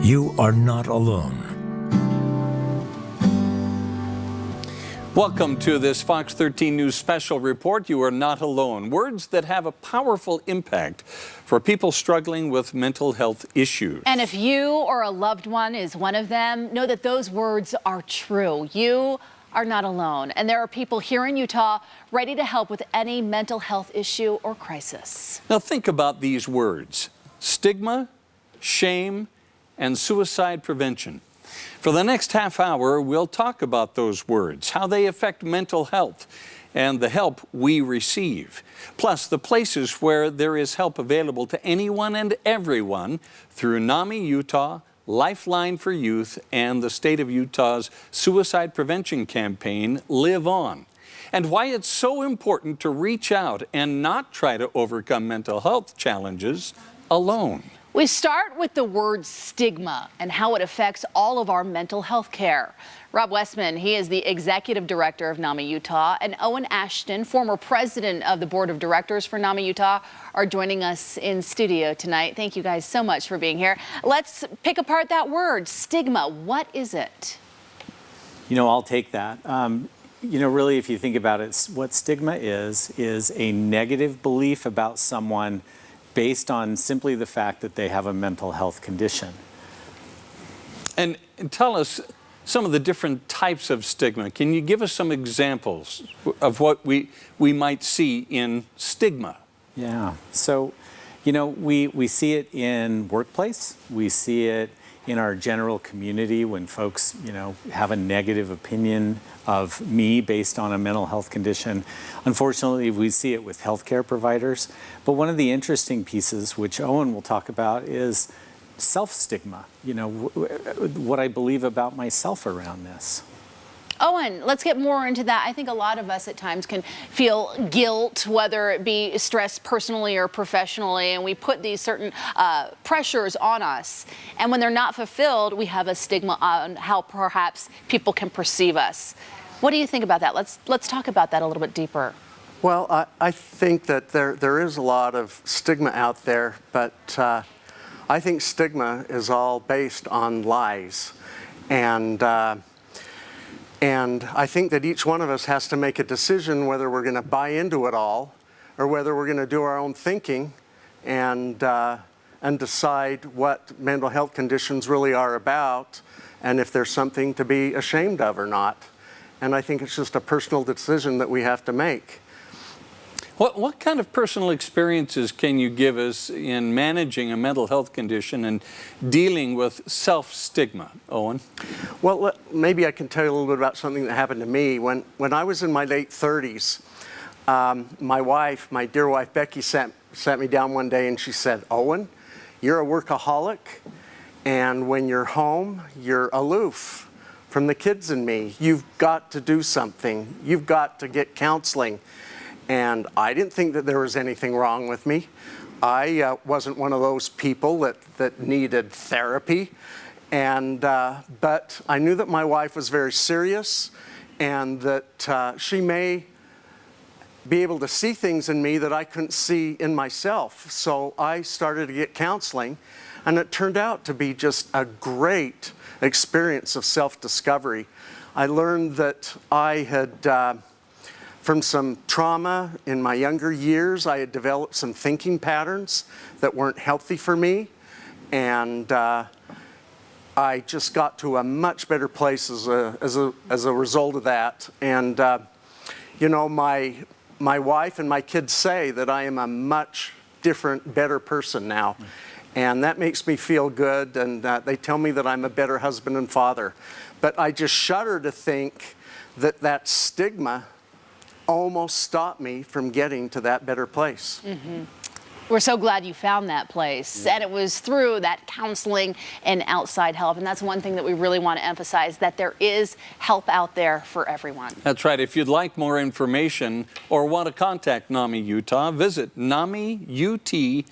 You are not alone. Welcome to this Fox 13 News special report. You are not alone. Words that have a powerful impact for people struggling with mental health issues. And if you or a loved one is one of them, know that those words are true. You are not alone. And there are people here in Utah ready to help with any mental health issue or crisis. Now think about these words: stigma, shame, and suicide prevention. For the next half hour, we'll talk about those words, how they affect mental health, and the help we receive. Plus, the places where there is help available to anyone and everyone through NAMI Utah, Lifeline for Youth, and the state of Utah's suicide prevention campaign, Live On. And why it's so important to reach out and not try to overcome mental health challenges alone. We start with the word stigma and how it affects all of our mental health care. Rob Westman, he is the executive director of NAMI Utah, and Owen Ashton, former president of the board of directors for NAMI Utah, are joining us in studio tonight. Thank you guys so much for being here. Let's pick apart that word, stigma. What is it? You know, I'll take that. Really, if you think about it, what stigma is a negative belief about someone based on simply the fact that they have a mental health condition. And tell us some of the different types of stigma. Can you give us some examples of what we might see in stigma? Yeah, so, we see it in workplace. We see it in our general community when folks, have a negative opinion of me based on a mental health condition. Unfortunately, we see it with healthcare providers. But one of the interesting pieces, which Owen will talk about, is self-stigma, what I believe about myself around this. Owen, let's get more into that. I think a lot of us at times can feel guilt, whether it be stress personally or professionally, and we put these certain pressures on us. And when they're not fulfilled, we have a stigma on how perhaps people can perceive us. What do you think about that? Let's talk about that a little bit deeper. Well, I think that there is a lot of stigma out there, but I think stigma is all based on lies. And I think that each one of us has to make a decision whether we're going to buy into it all or whether we're going to do our own thinking and decide what mental health conditions really are about and if there's something to be ashamed of or not. And I think it's just a personal decision that we have to make. What kind of personal experiences can you give us in managing a mental health condition and dealing with self-stigma, Owen? Well, maybe I can tell you a little bit about something that happened to me. When I was in my late 30s, my dear wife Becky sat me down one day and she said, "Owen, you're a workaholic, and when you're home, you're aloof from the kids and me. You've got to do something. You've got to get counseling." And I didn't think that there was anything wrong with me. I wasn't one of those people that needed therapy. But I knew that my wife was very serious and that she may be able to see things in me that I couldn't see in myself. So I started to get counseling, and it turned out to be just a great experience of self-discovery. I learned that I had from some trauma in my younger years, I had developed some thinking patterns that weren't healthy for me, and I just got to a much better place as a result of that. And my wife and my kids say that I am a much different, better person now, and that makes me feel good. And they tell me that I'm a better husband and father. But I just shudder to think that stigma almost stopped me from getting to that better place. Mm-hmm. We're so glad you found that place. And it was through that counseling and outside help. And that's one thing that we really want to emphasize, that there is help out there for everyone. That's right. If you'd like more information or want to contact NAMI Utah, visit namiut.org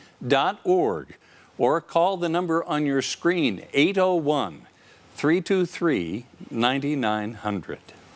or call the number on your screen, 801-323-9900.